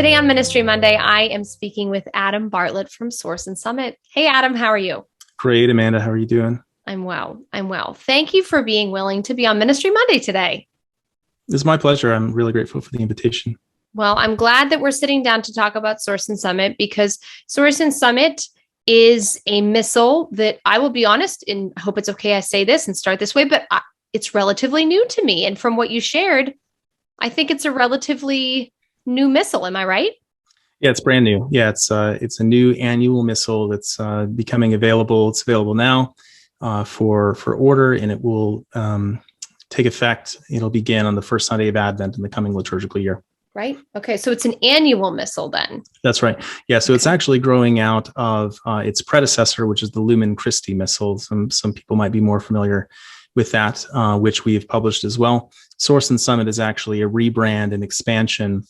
Today on Ministry Monday, I am speaking with Adam Bartlett from Source and Summit. Hey, Adam, how are you? Great, Amanda. How are you doing? I'm well. I'm well. Thank you for being willing to be on Ministry Monday today. It's my pleasure. I'm really grateful for the invitation. Well, I'm glad that we're sitting down to talk about Source and Summit because Source and Summit is a missal that I will be honest, and I hope it's okay I say this and start this way, but it's relatively new to me. And from what you shared, I think it's a relatively new missal. Am I right? Yeah, it's brand new. Yeah, it's a new annual missal that's becoming available. It's available now for order, and it will take effect. It'll begin on the first Sunday of Advent in the coming liturgical year. Right. Okay. So it's an annual missal then. That's right. Yeah. So It's actually growing out of its predecessor, which is the Lumen Christi Missal. Some people might be more familiar with that, which we have published as well. Source and Summit is actually a rebrand and expansion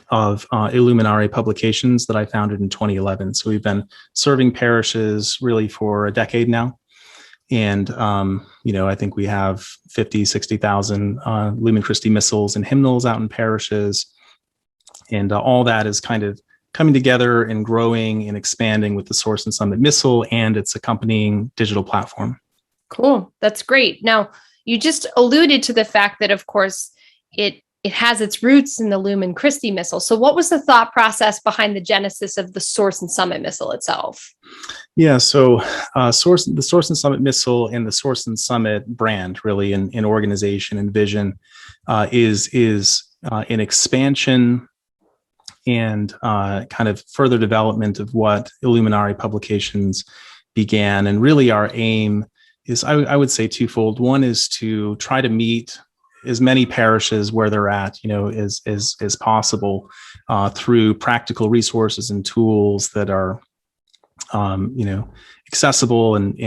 of Illuminare publications that I founded in 2011. So we've been serving parishes really for a decade now. And, I think we have 50, 60,000 Lumen Christi missals and hymnals out in parishes. And all that is kind of coming together and growing and expanding with the Source and Summit Missal and its accompanying digital platform. Cool. That's great. Now, you just alluded to the fact that, of course, it has its roots in the Lumen Christi Missal. So what was the thought process behind the genesis of the Source and Summit Missal itself? Yeah, so the Source and Summit Missal and the Source and Summit brand, really, in organization and vision, is an expansion and kind of further development of what Illuminare publications began. And really our aim is, I would say, twofold. One is to try to meet as many parishes where they're at, as possible through practical resources and tools that are, accessible and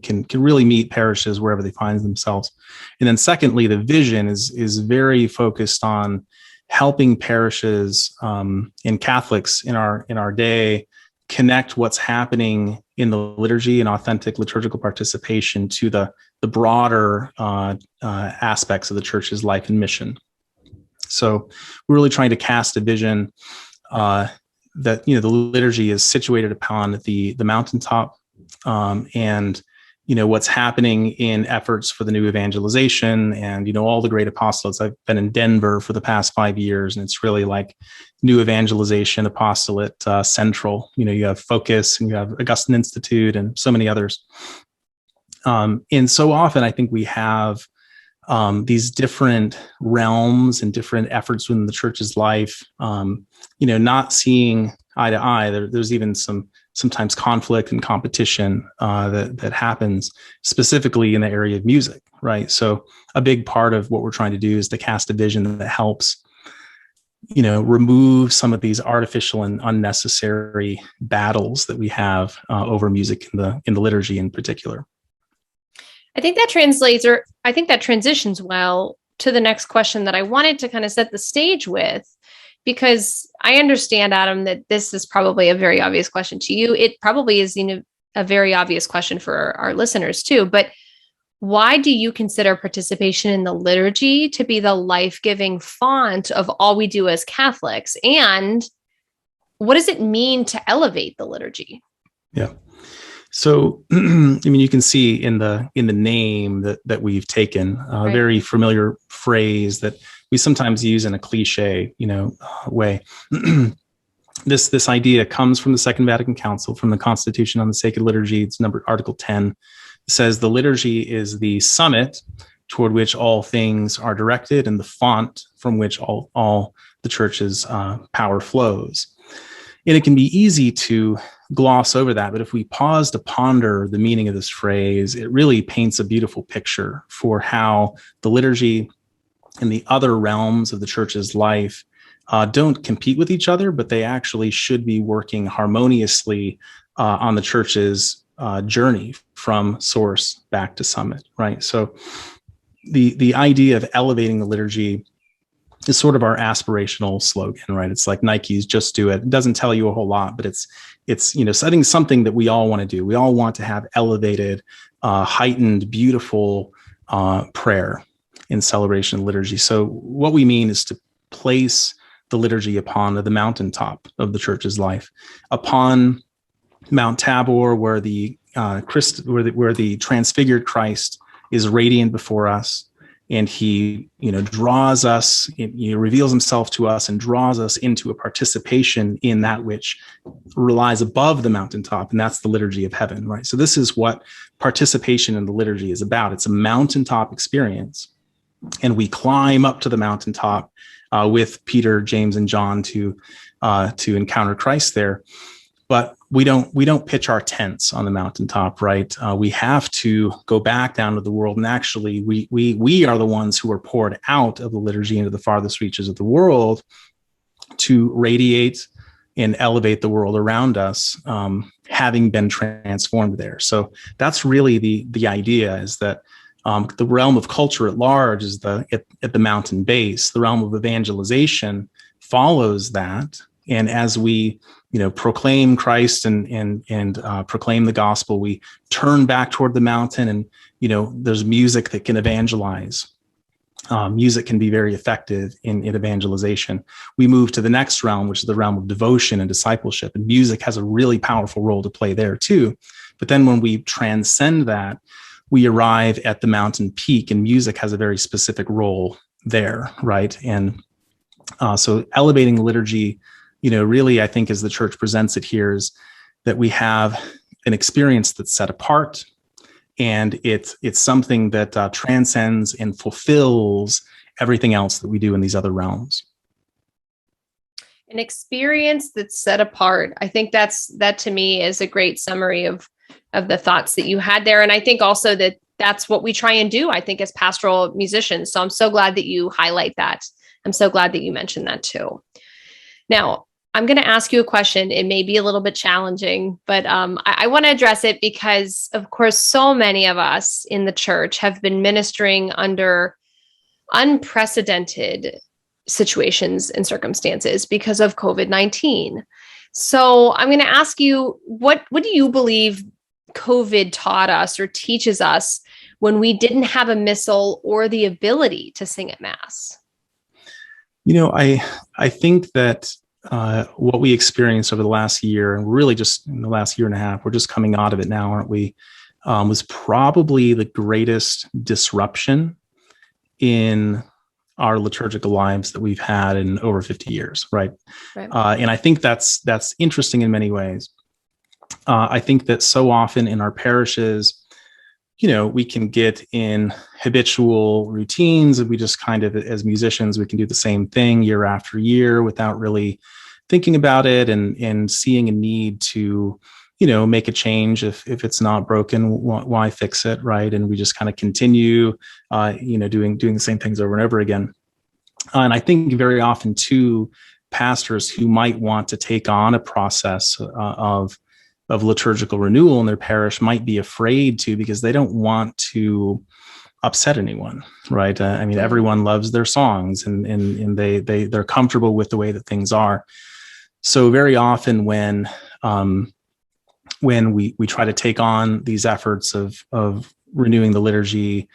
can really meet parishes wherever they find themselves. And then secondly, the vision is very focused on helping parishes and Catholics in our day connect what's happening in the liturgy and authentic liturgical participation to the broader aspects of the church's life and mission. So we're really trying to cast a vision that the liturgy is situated upon the mountaintop, and what's happening in efforts for the new evangelization and all the great apostolates. I've been in Denver for the past 5 years, and it's really like new evangelization apostolate central. You have Focus and you have Augustine Institute and so many others. And so often I think we have these different realms and different efforts within the church's life, not seeing eye to eye. There's even sometimes conflict and competition that happens specifically in the area of music, right? So a big part of what we're trying to do is to cast a vision that helps, remove some of these artificial and unnecessary battles that we have over music in the liturgy in particular. I think that translates, or I think that transitions well to the next question that I wanted to kind of set the stage with, because I understand, Adam, that this is probably a very obvious question to you. It probably is, a very obvious question for our listeners too. But why do you consider participation in the liturgy to be the life-giving font of all we do as Catholics? And what does it mean to elevate the liturgy? Yeah. So, you can see in the name that we've taken a Right. very familiar phrase that we sometimes use in a cliche, way. This idea comes from the Second Vatican Council, from the Constitution on the Sacred Liturgy. It's Article 10. It says the liturgy is the summit toward which all things are directed and the font from which all the church's power flows. And it can be easy to gloss over that, but if we pause to ponder the meaning of this phrase, it really paints a beautiful picture for how the liturgy and the other realms of the church's life don't compete with each other, but they actually should be working harmoniously on the church's journey from source back to summit, right? So the idea of elevating the liturgy is sort of our aspirational slogan, right? It's like Nike's "Just Do It." It doesn't tell you a whole lot, but it's setting something that we all want to do. We all want to have elevated, heightened, beautiful prayer in celebration of liturgy. So what we mean is to place the liturgy upon the mountaintop of the church's life, upon Mount Tabor, where the transfigured Christ is radiant before us, and he, draws us, he reveals himself to us and draws us into a participation in that which relies above the mountaintop, and that's the liturgy of heaven, right? So this is what participation in the liturgy is about. It's a mountaintop experience, and we climb up to the mountaintop with Peter, James, and John to encounter Christ there. But we don't pitch our tents on the mountaintop, right? We have to go back down to the world, and actually, we are the ones who are poured out of the liturgy into the farthest reaches of the world to radiate and elevate the world around us, having been transformed there. So that's really the idea, is that the realm of culture at large is at the mountain base. The realm of evangelization follows that, and as we proclaim Christ and proclaim the gospel, we turn back toward the mountain, and there's music that can evangelize. Music can be very effective in evangelization. We move to the next realm, which is the realm of devotion and discipleship, and music has a really powerful role to play there too. But then when we transcend that, we arrive at the mountain peak, and music has a very specific role there, right? And so elevating liturgy, really, I think, as the church presents it here, is that we have an experience that's set apart, and it's something that transcends and fulfills everything else that we do in these other realms. An experience that's set apart. I think that to me is a great summary of the thoughts that you had there. And I think also that that's what we try and do, I think, as pastoral musicians. So I'm so glad that you highlight that. I'm so glad that you mentioned that too. Now, I'm going to ask you a question. It may be a little bit challenging, but I want to address it because, of course, so many of us in the church have been ministering under unprecedented situations and circumstances because of COVID-19. So I'm going to ask you, what do you believe COVID taught us or teaches us when we didn't have a missal or the ability to sing at Mass? I think that what we experienced over the last year, and really just in the last year and a half, we're just coming out of it now, aren't we? Was probably the greatest disruption in our liturgical lives that we've had in over 50 years, right? And I think that's interesting in many ways. I think that so often in our parishes, we can get in habitual routines, and we just kind of, as musicians, we can do the same thing year after year without really thinking about it and seeing a need to, make a change. If it's not broken, why fix it, right? And we just kind of continue, doing the same things over and over again. And I think very often too, pastors who might want to take on a process of liturgical renewal in their parish might be afraid to, because they don't want to upset anyone, right? Everyone loves their songs, and they're comfortable with the way that things are. So very often when we try to take on these efforts of renewing the liturgy,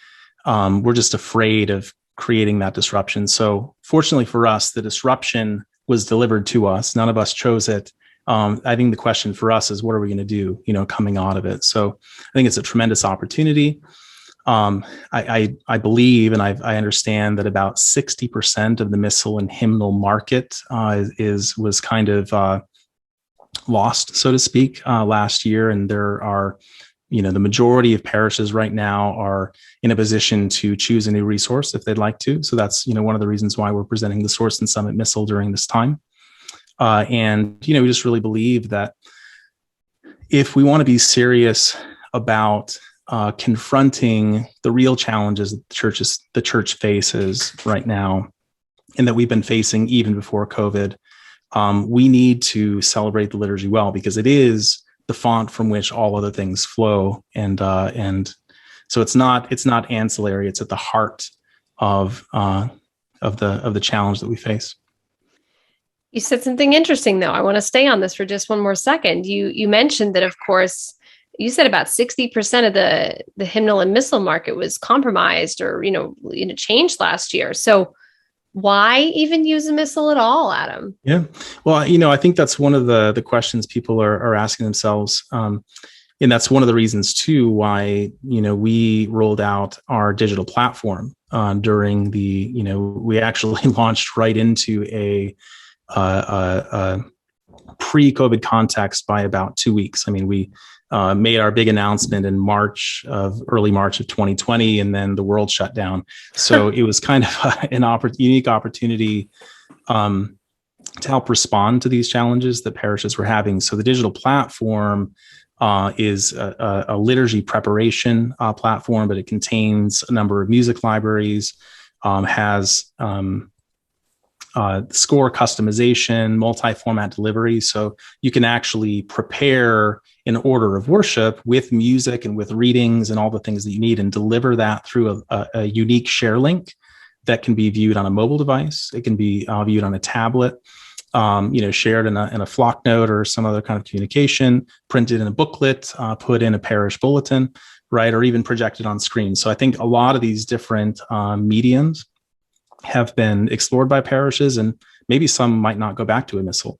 we're just afraid of creating that disruption. So fortunately for us, the disruption was delivered to us. None of us chose it. I think the question for us is, what are we going to do, coming out of it? So I think it's a tremendous opportunity. I believe, and I understand that about 60% of the missal and hymnal market was kind of lost, so to speak, last year. And there are, the majority of parishes right now are in a position to choose a new resource if they'd like to. So that's, one of the reasons why we're presenting the Source and Summit Missal during this time. And we just really believe that if we want to be serious about confronting the real challenges that the church faces right now, and that we've been facing even before COVID, we need to celebrate the liturgy well, because it is the font from which all other things flow, and so it's not ancillary; it's at the heart of the challenge that we face. You said something interesting, though. I want to stay on this for just one more second. You mentioned that, of course, you said about 60% of the hymnal and missal market was compromised or, changed last year. So why even use a missal at all, Adam? Yeah. Well, I think that's one of the questions people are asking themselves. And that's one of the reasons too why we rolled out our digital platform during the we actually launched right into a pre-COVID context by about 2 weeks. I mean, we made our big announcement in early March of 2020, and then the world shut down. So it was kind of unique opportunity to help respond to these challenges that parishes were having. So the digital platform is a liturgy preparation platform, but it contains a number of music libraries, has score customization, multi-format delivery. So you can actually prepare an order of worship with music and with readings and all the things that you need, and deliver that through a unique share link that can be viewed on a mobile device. It can be viewed on a tablet, shared in a flock note or some other kind of communication, printed in a booklet, put in a parish bulletin, right, or even projected on screen. So I think a lot of these different mediums have been explored by parishes, and maybe some might not go back to a missal.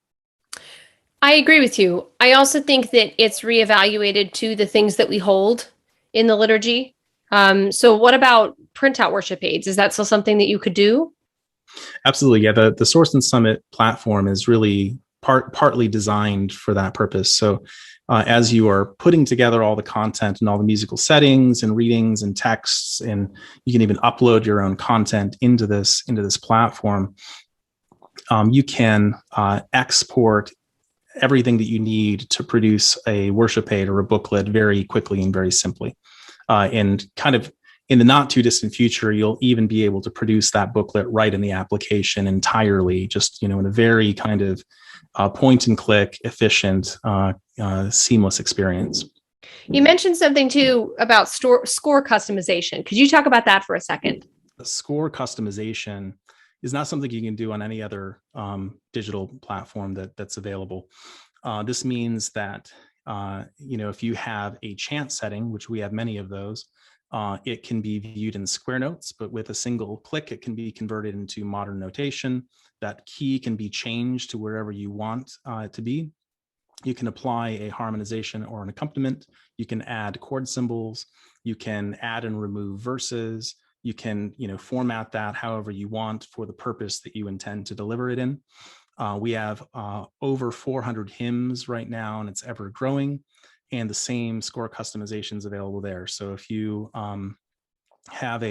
I agree with you. I also think that it's reevaluated to the things that we hold in the liturgy. So what about printout worship aids? Is that still something that you could do? Absolutely. Yeah. The Source and Summit platform is really partly designed for that purpose. So as you are putting together all the content and all the musical settings and readings and texts, and you can even upload your own content into this platform, you can export everything that you need to produce a worship aid or a booklet very quickly and very simply. And kind of in the not too distant future, you'll even be able to produce that booklet right in the application entirely, just in a very kind of point and click, efficient, seamless experience. You mentioned something too about score customization. Could you talk about that for a second? The score customization is not something you can do on any other digital platform that's available. This means that if you have a chant setting, which we have many of those, it can be viewed in square notes, but with a single click, it can be converted into modern notation. That key can be changed to wherever you want it to be. You can apply a harmonization or an accompaniment. You can add chord symbols. You can add and remove verses. You can, format that however you want for the purpose that you intend to deliver it in. We have over 400 hymns right now, and it's ever growing. And the same score customizations available there. So if you have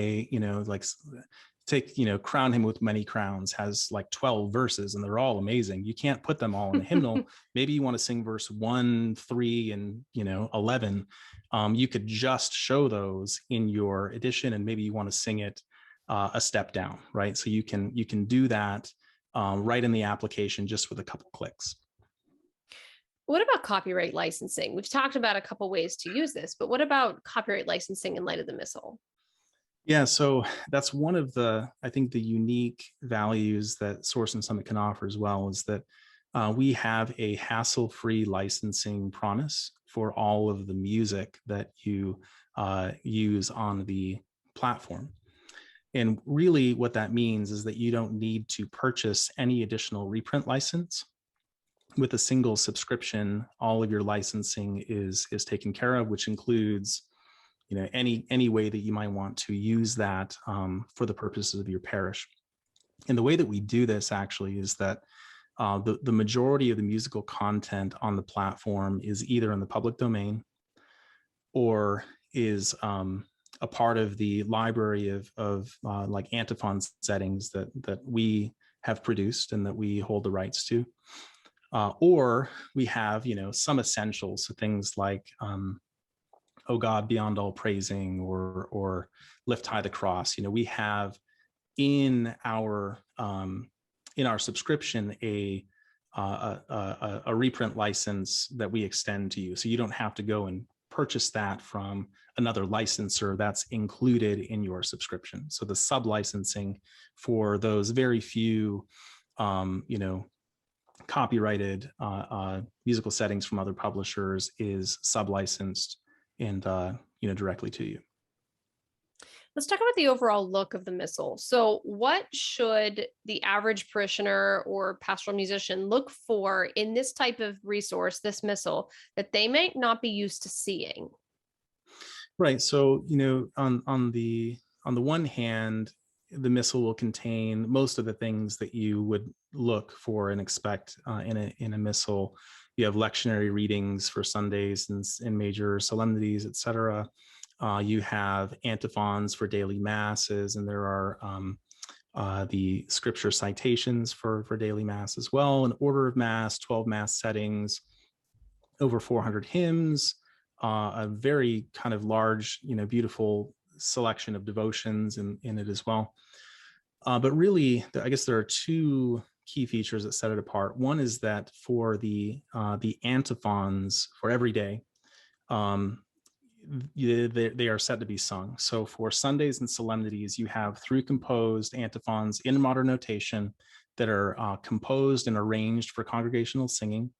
take Crown Him with Many Crowns has like 12 verses, and they're all amazing. You can't put them all in a hymnal. Maybe you want to sing verse 1, 3, and 11. You could just show those in your edition, and maybe you want to sing it a step down, right? So you can do that right in the application just with a couple clicks. What about copyright licensing? We've talked about a couple ways to use this, but what about copyright licensing in light of the Missal? Yeah, so that's one of I think the unique values that Source and Summit can offer as well, is that we have a hassle-free licensing promise for all of the music that you use on the platform. And really what that means is that you don't need to purchase any additional reprint license. With a single subscription, all of your licensing is taken care of, which includes any way that you might want to use that for the purposes of your parish. And the way that we do this actually is that the majority of the musical content on the platform is either in the public domain or is a part of the library of like antiphon settings that we have produced and that we hold the rights to. Or we have, some essentials, so things like, "Oh God, Beyond All Praising," or "Lift High the Cross." We have in our subscription a reprint license that we extend to you, so you don't have to go and purchase that from another licensor. That's included in your subscription. So the sub licensing for those very few, copyrighted musical settings from other publishers is sub-licensed and directly to you. Let's talk about the overall look of the Missal. So, what should the average parishioner or pastoral musician look for in this type of resource, this Missal, that they might not be used to seeing? Right. So, on the one hand, the Missal will contain most of the things that you would look for and expect in a Missal. You have lectionary readings for Sundays and major solemnities, etc. You have antiphons for daily masses, and there are the scripture citations for daily mass as well, an order of mass, 12 mass settings, over 400 hymns, a very kind of large, beautiful selection of devotions in it as well. But really, I guess there are two key features that set it apart. One is that for the antiphons for every day, they are set to be sung. So for Sundays and solemnities, you have 3 composed antiphons in modern notation that are composed and arranged for congregational singing,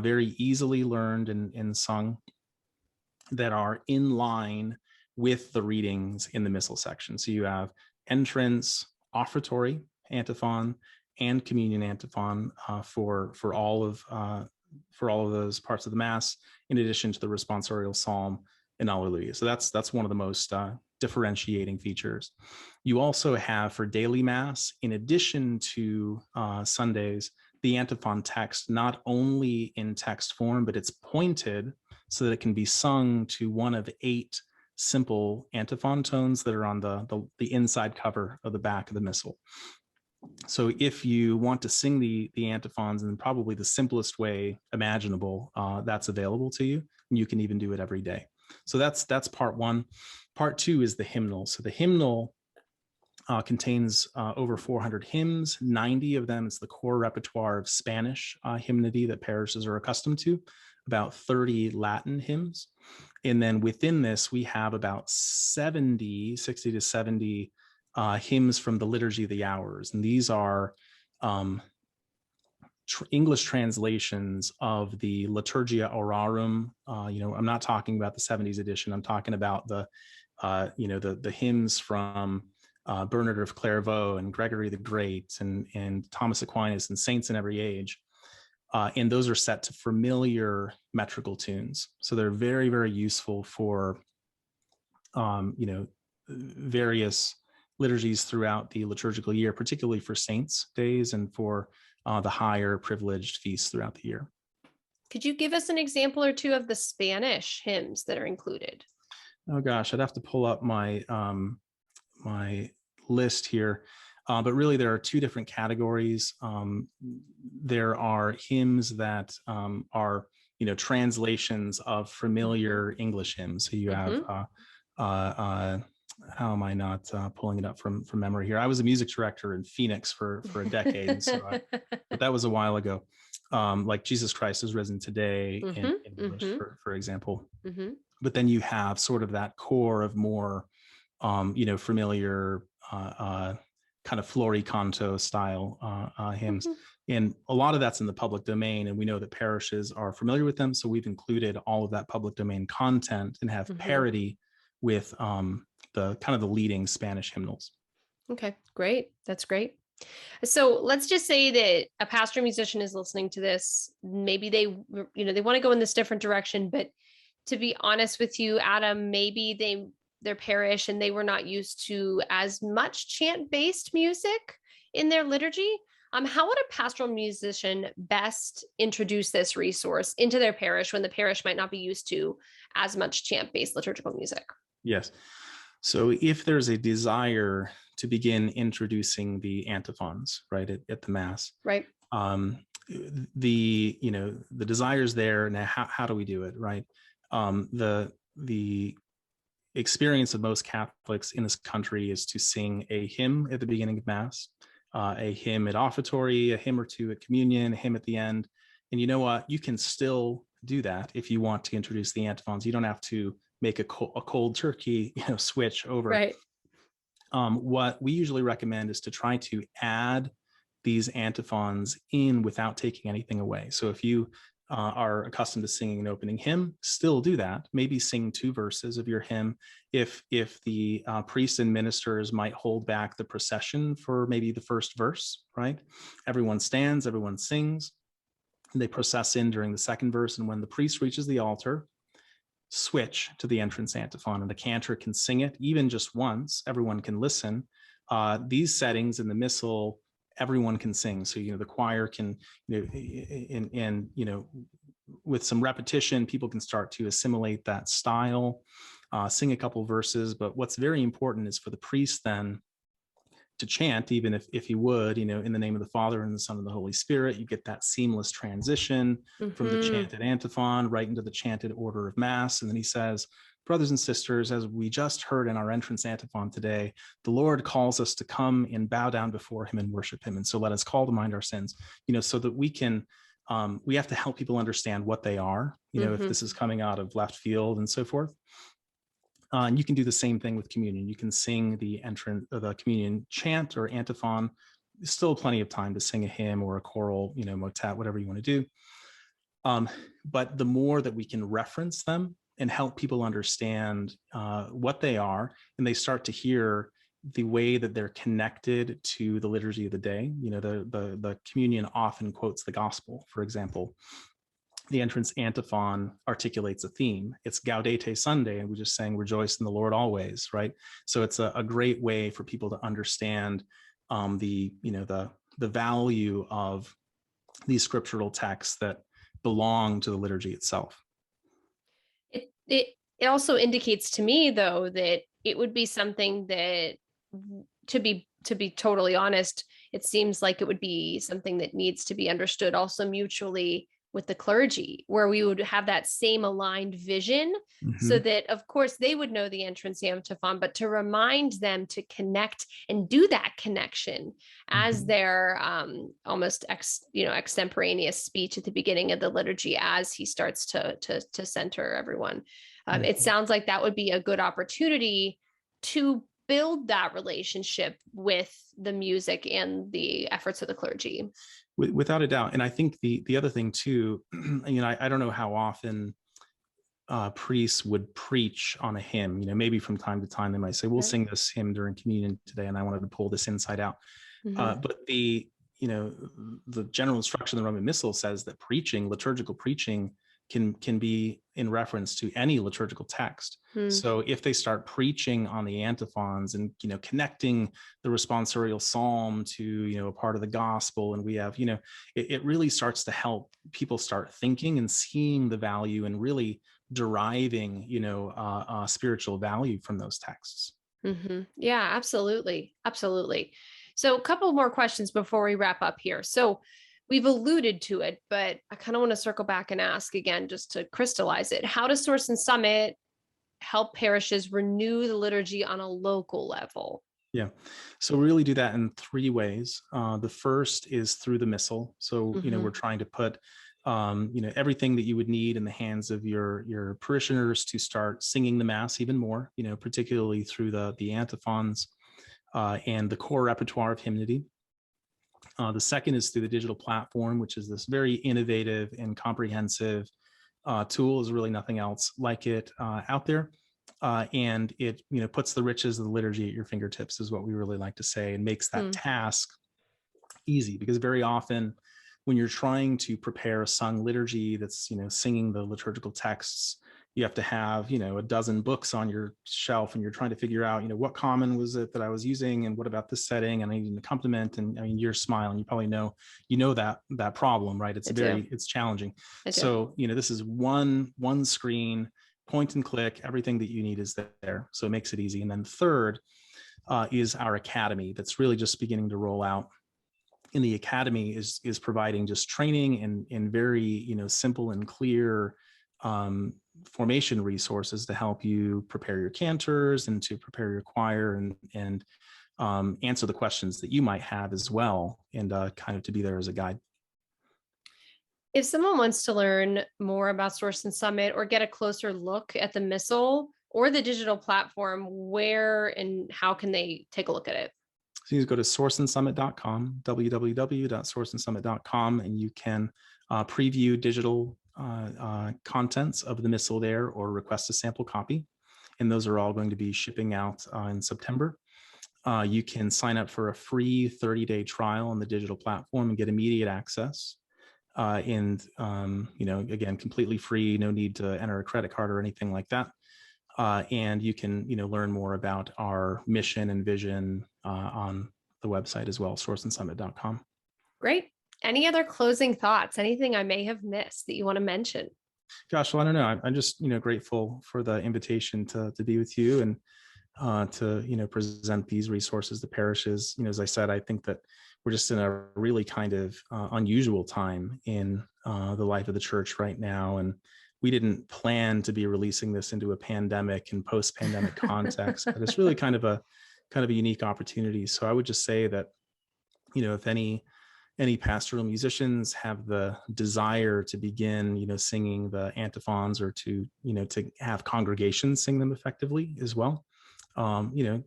very easily learned and sung, that are in line with the readings in the Missal section. So you have entrance, offertory antiphon, and communion antiphon for all of those parts of the Mass, in addition to the responsorial psalm and Alleluia. So that's one of the most differentiating features. You also have for daily Mass, in addition to Sundays, the antiphon text, not only in text form, but it's pointed so that it can be sung to one of 8 simple antiphon tones that are on the inside cover of the back of the Missal. So if you want to sing the antiphons in probably the simplest way imaginable, that's available to you. And you can even do it every day. So that's part one. Part two is the hymnal. So the hymnal contains over 400 hymns. 90 of them is the core repertoire of Spanish hymnody that parishes are accustomed to, about 30 Latin hymns. And then within this, we have about 60 to 70 hymns from the Liturgy of the Hours. And these are English translations of the Liturgia Orarum. I'm not talking about the 70s edition. I'm talking about the hymns from Bernard of Clairvaux and Gregory the Great and Thomas Aquinas and saints in every age. And those are set to familiar metrical tunes. So they're very, very useful for, various liturgies throughout the liturgical year, particularly for saints' days and for the higher privileged feasts throughout the year. Could you give us an example or two of the Spanish hymns that are included? Oh gosh, I'd have to pull up my my list here. But really, there are 2 different categories. There are hymns that are, translations of familiar English hymns. So you have, how am I not pulling it up from memory here? I was a music director in Phoenix for a decade, but that was a while ago. Like Jesus Christ is risen today in English, for example. But then you have sort of that core of more, familiar kind of floricanto style hymns. And a lot of that's in the public domain. And we know that parishes are familiar with them. So we've included all of that public domain content and have parity with the kind of the leading Spanish hymnals. Okay, great. That's great. So let's just say that a pastor musician is listening to this. Maybe they want to go in this different direction, but to be honest with you, Adam, maybe their parish and they were not used to as much chant-based music in their liturgy. How would a pastoral musician best introduce this resource into their parish when the parish might not be used to as much chant-based liturgical music? Yes. So if there's a desire to begin introducing the antiphons, right, at the Mass, right, the desire's there. Now, how do we do it, right? The experience of most Catholics in this country is to sing a hymn at the beginning of Mass, a hymn at offertory, a hymn or two at communion, a hymn at the end. And you know what? You can still do that if you want to introduce the antiphons. You don't have to make a cold turkey, switch over. Right. What we usually recommend is to try to add these antiphons in without taking anything away. So if you are accustomed to singing an opening hymn, still do that. Maybe sing 2 verses of your hymn. If the priests and ministers might hold back the procession for maybe the first verse, right? Everyone stands, everyone sings. They process in during the second verse, and when the priest reaches the altar, switch to the entrance antiphon, and the cantor can sing it even just once. Everyone can listen. These settings in the Missal, everyone can sing. So, the choir can, and with some repetition, people can start to assimilate that style, sing a couple verses. But what's very important is for the priest then to chant, even if he would, in the name of the Father and the Son and the Holy Spirit. You get that seamless transition from the chanted antiphon right into the chanted order of Mass. And then he says, brothers and sisters, as we just heard in our entrance antiphon today, the Lord calls us to come and bow down before him and worship him. And so let us call to mind our sins, so that we can, we have to help people understand what they are, if this is coming out of left field and so forth. And you can do the same thing with communion. You can sing the communion chant or antiphon. There's still plenty of time to sing a hymn or a choral, motet, whatever you want to do. But the more that we can reference them and help people understand what they are, and they start to hear the way that they're connected to the liturgy of the day. The communion often quotes the gospel, for example. The entrance antiphon articulates a theme. It's Gaudete Sunday, and we just sang "Rejoice in the Lord always," right? So it's a great way for people to understand the value of these scriptural texts that belong to the liturgy itself. It also indicates to me, though, that it would be something that, to be totally honest, it seems like it would be something that needs to be understood also mutually with the clergy, where we would have that same aligned vision, so that, of course, they would know the entrance antiphon, but to remind them to connect and do that connection as their almost extemporaneous speech at the beginning of the liturgy, as he starts to center everyone. It sounds like that would be a good opportunity to build that relationship with the music and the efforts of the clergy. Without a doubt. And I think the other thing too, I don't know how often priests would preach on a hymn. Maybe from time to time they might say, we'll sing this hymn during communion today, and I wanted to pull this inside out. But the general instruction of the Roman Missal says that liturgical preaching can be in reference to any liturgical text. So if they start preaching on the antiphons and, connecting the responsorial psalm to, a part of the gospel, and we have, it really starts to help people start thinking and seeing the value and really deriving, spiritual value from those texts. Yeah, absolutely. Absolutely. So a couple more questions before we wrap up here. So we've alluded to it, but I kind of want to circle back and ask again, just to crystallize it. How does Source and Summit help parishes renew the liturgy on a local level? Yeah. So we really do that in 3 ways. The first is through the Missal. So, we're trying to put, everything that you would need in the hands of your parishioners to start singing the Mass even more, particularly through the antiphons and the core repertoire of hymnody. The second is through the digital platform, which is this very innovative and comprehensive tool. Is really nothing else like it out there. And it puts the riches of the liturgy at your fingertips, is what we really like to say, and makes that task easy. Because very often when you're trying to prepare a sung liturgy that's singing the liturgical texts, you have to have a dozen books on your shelf, and you're trying to figure out what common was it that I was using, and what about this setting, and I need an accompaniment. And I mean, you're smiling, you probably know that problem, right? It's challenging. So this is one screen, point and click, everything that you need is there, so it makes it easy. And then third is our academy, that's really just beginning to roll out. And the academy is providing just training and very simple and clear formation resources to help you prepare your cantors and to prepare your choir and answer the questions that you might have as well, and kind of to be there as a guide. If someone wants to learn more about Source and Summit, or get a closer look at the Missal or the digital platform, where and how can they take a look at it? So you just go to sourceandsummit.com, www.sourceandsummit.com, and you can preview digital contents of the Missal there, or request a sample copy. And those are all going to be shipping out in September. You can sign up for a free 30-day trial on the digital platform and get immediate access. Again, completely free, no need to enter a credit card or anything like that. And you can, learn more about our mission and vision on the website as well, sourceandsummit.com. Great. Any other closing thoughts? Anything I may have missed that you want to mention? Gosh, well, I don't know. I'm just, grateful for the invitation to be with you and to, present these resources to parishes. As I said, I think that we're just in a really kind of unusual time in the life of the church right now. And we didn't plan to be releasing this into a pandemic and post-pandemic context, but it's really kind of a unique opportunity. So I would just say that, if any pastoral musicians have the desire to begin, singing the antiphons, or to have congregations sing them effectively as well,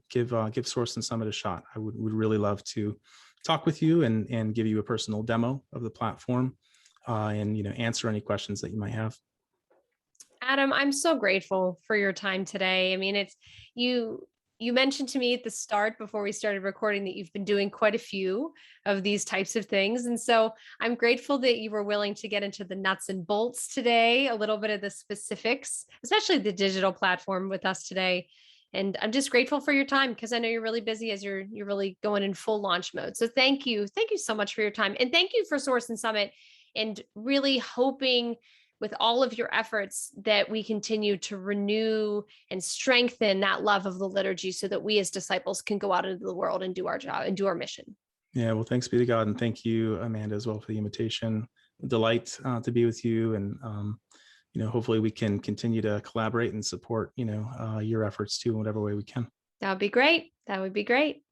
give Source and Summit a shot. I would really love to talk with you and give you a personal demo of the platform, and answer any questions that you might have. Adam, I'm so grateful for your time today. I mean, it's you mentioned to me at the start before we started recording that you've been doing quite a few of these types of things. And so I'm grateful that you were willing to get into the nuts and bolts today, a little bit of the specifics, especially the digital platform with us today. And I'm just grateful for your time, because I know you're really busy as you're really going in full launch mode. So thank you. Thank you so much for your time. And thank you for Source and Summit, and really hoping with all of your efforts that we continue to renew and strengthen that love of the liturgy, so that we as disciples can go out into the world and do our job and do our mission. Yeah, well, thanks be to God. And thank you, Amanda, as well, for the invitation. Delight to be with you. And, hopefully we can continue to collaborate and support, your efforts too, in whatever way we can. That would be great. That would be great.